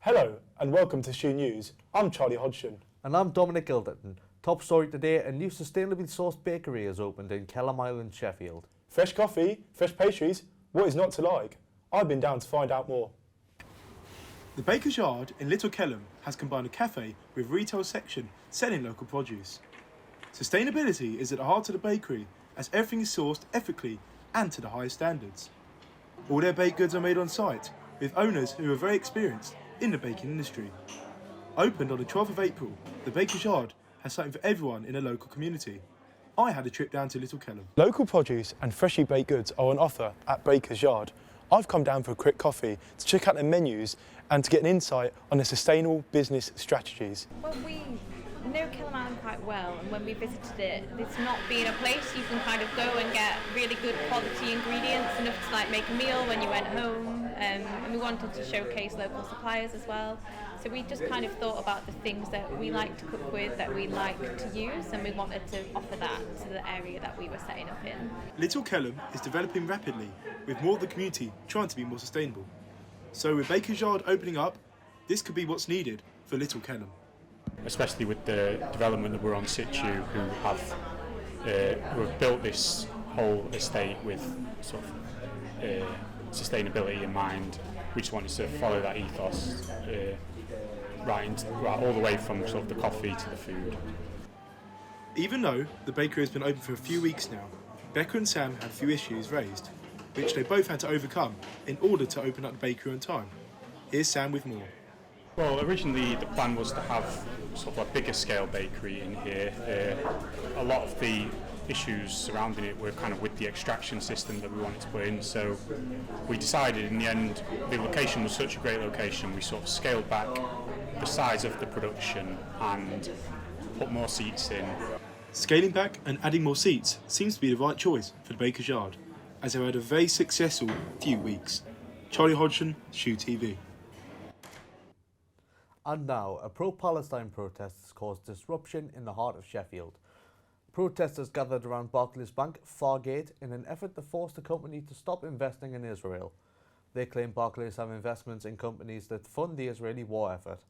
Hello and welcome to Shoe News. I'm Charlie Hodgson. And I'm Dominic Gilderton. Top story today, a new sustainably sourced bakery has opened in Kelham Island, Sheffield. Fresh coffee, fresh pastries, what is not to like? I've been down to find out more. The Baker's Yard in Little Kelham has combined a cafe with retail section selling local produce. Sustainability is at the heart of the bakery as everything is sourced ethically and to the highest standards. All their baked goods are made on site with owners who are very experienced in the baking industry. Opened on the 12th of April, the Baker's Yard has something for everyone in the local community. I had a trip down to Little Kelham. Local produce and freshly baked goods are on offer at Baker's Yard. I've come down for a quick coffee to check out their menus and to get an insight on their sustainable business strategies. Well, we know Kelham Island quite well, and when we visited it, it's not being a place you can kind of go and get really good quality ingredients, enough to make a meal when you went home, and we wanted to showcase local suppliers as well. So we just kind of thought about the things that we like to cook with, that we like to use, and we wanted to offer that to the area that we were setting up in. Little Kelham is developing rapidly, with more of the community trying to be more sustainable. So with Baker's Yard opening up, this could be what's needed for Little Kelham. Especially with the development that we're on situ, who have built this whole estate with sort of sustainability in mind. We just wanted to follow that ethos right all the way from sort of the coffee to the food. Even though the bakery has been open for a few weeks now, Becca and Sam had a few issues raised, which they both had to overcome in order to open up the bakery on time. Here's Sam with more. Well, originally the plan was to have sort of a bigger scale bakery in here. A lot of the issues surrounding it were kind of with the extraction system that we wanted to put in, so we decided in the end the location was such a great location, we sort of scaled back the size of the production and put more seats in. Scaling back and adding more seats seems to be the right choice for the Baker's Yard, as they had a very successful few weeks. Charlie Hodgson, Shoe TV. And now, a pro-Palestine protest has caused disruption in the heart of Sheffield. Protesters gathered around Barclays Bank, Fargate, in an effort to force the company to stop investing in Israel. They claim Barclays have investments in companies that fund the Israeli war effort.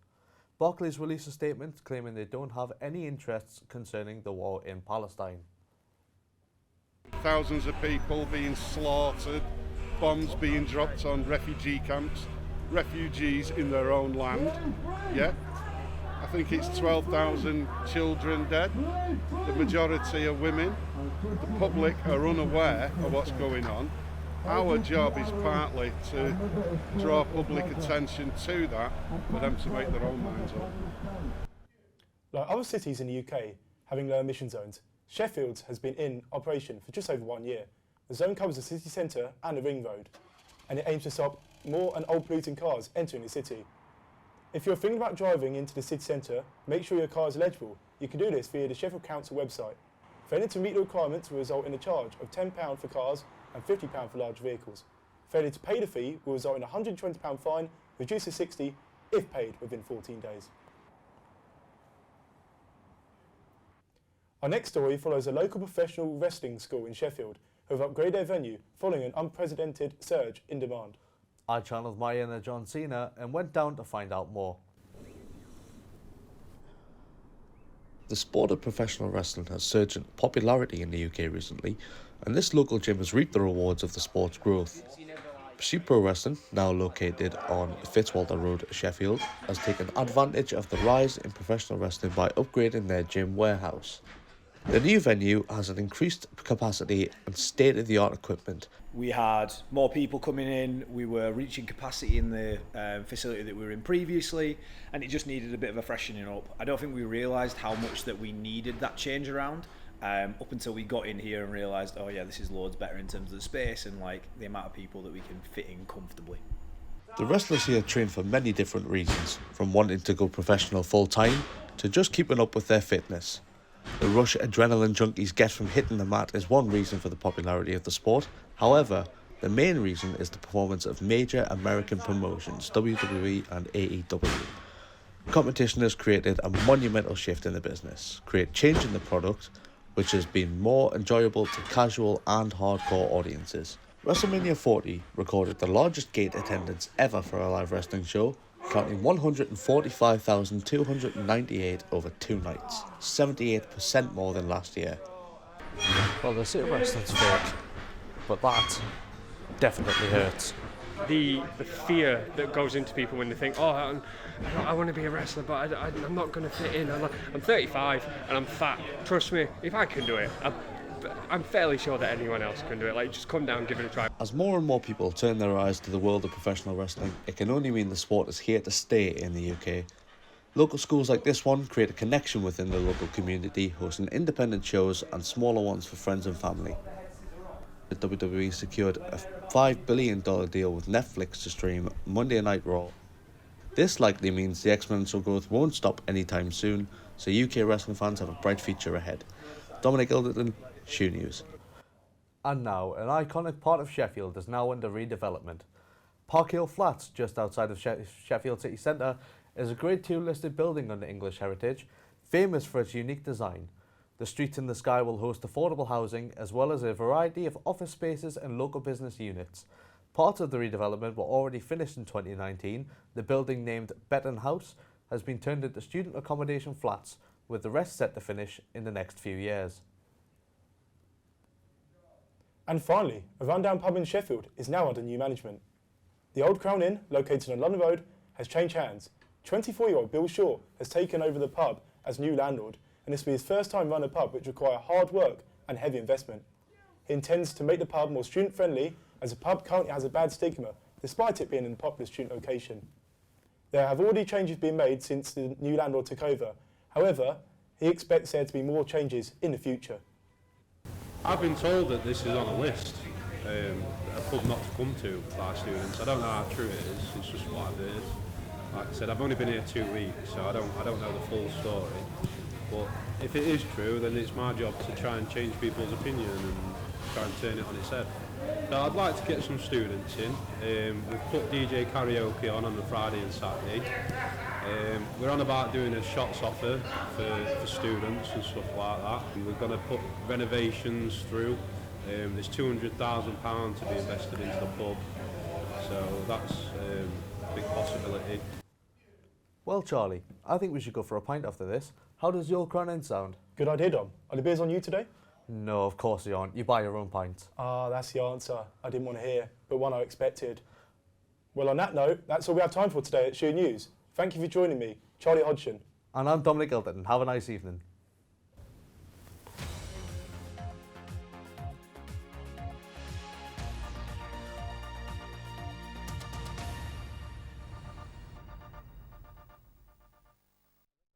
Barclays released a statement claiming they don't have any interests concerning the war in Palestine. Thousands of people being slaughtered, bombs being dropped on refugee camps, refugees in their own land. Yeah, I think it's 12,000 children dead. The majority are women. The public are unaware of what's going on. Our job is partly to draw public attention to that for them to make their own minds up. Like other cities in the UK having low emission zones, Sheffield's has been in operation for just over 1 year. The zone covers the city centre and the ring road, and it aims to stop more and old polluting cars entering the city. If you're thinking about driving into the city centre, make sure your car is legible. You can do this via the Sheffield Council website. Failing to meet the requirements will result in a charge of £10 for cars and £50 for large vehicles. Failure to pay the fee will result in a £120 fine, reduced to £60 if paid within 14 days. Our next story follows a local professional wrestling school in Sheffield who have upgraded their venue following an unprecedented surge in demand. I channeled my inner John Cena and went down to find out more. The sport of professional wrestling has surged in popularity in the UK recently, and this local gym has reaped the rewards of the sport's growth. Pursuit Pro Wrestling, now located on Fitzwalter Road, Sheffield, has taken advantage of the rise in professional wrestling by upgrading their gym warehouse. The new venue has an increased capacity and state-of-the-art equipment. We had more people coming in, we were reaching capacity in the facility that we were in previously, and it just needed a bit of a freshening up. I don't think we realised how much that we needed that change around up until we got in here and realised, oh yeah, this is loads better in terms of the space and like the amount of people that we can fit in comfortably. The wrestlers here train for many different reasons, from wanting to go professional full-time to just keeping up with their fitness. The rush adrenaline junkies get from hitting the mat is one reason for the popularity of the sport. However, the main reason is the performance of major American promotions, WWE and AEW. Competition has created a monumental shift in the business, changing the product, which has been more enjoyable to casual and hardcore audiences. WrestleMania 40 recorded the largest gate attendance ever for a live wrestling show, counting 145,298 over 2 nights, 78% more than last year. Well, they say wrestling's fake, but that definitely hurts. The fear that goes into people when they think, oh, I want to be a wrestler, but I'm not going to fit in. I'm 35 and I'm fat. Trust me, if I can do it, I'm fairly sure that anyone else can do it. Like, just come down, give it a try. As more and more people turn their eyes to the world of professional wrestling, it can only mean the sport is here to stay in the UK. Local schools like this one create a connection within the local community, hosting independent shows and smaller ones for friends and family. The WWE secured a $5 billion deal with Netflix to stream Monday Night Raw. This likely means the exponential growth won't stop anytime soon, so UK wrestling fans have a bright future ahead. Dominic Ilderton, Shoe News. And now, an iconic part of Sheffield is now under redevelopment. Parkhill Flats, just outside of Sheffield City Centre, is a Grade 2 listed building under English heritage, famous for its unique design. The Streets in the Sky will host affordable housing as well as a variety of office spaces and local business units. Parts of the redevelopment were already finished in 2019. The building, named Betton House, has been turned into student accommodation flats, with the rest set to finish in the next few years. And finally, a rundown pub in Sheffield is now under new management. The Old Crown Inn, located on London Road, has changed hands. 24-year-old Bill Shaw has taken over the pub as new landlord, and this will be his first time running a pub which requires hard work and heavy investment. He intends to make the pub more student-friendly, as the pub currently has a bad stigma, despite it being in a popular student location. There have already changes been made since the new landlord took over. However, he expects there to be more changes in the future. I've been told that this is on a list, a pub not to come to by students. I don't know how true it is, it's just what I've heard. Like I said, I've only been here 2 weeks, so I don't know the full story. But if it is true, then it's my job to try and change people's opinion and try and turn it on its head. So I'd like to get some students in. We've put DJ karaoke on the Friday and Saturday. We're on about doing a shots offer for students and stuff like that. And we're going to put renovations through. There's £200,000 to be invested into the pub, so that's a big possibility. Well, Charlie, I think we should go for a pint after this. How does your Crown Inn sound? Good idea, Dom. Are the beers on you today? No, of course they aren't. You buy your own pints. Ah, that's the answer I didn't want to hear, but one I expected. Well, on that note, that's all we have time for today at Shoe News. Thank you for joining me, Charlie Hodgson. And I'm Dominic Ilderton. Have a nice evening.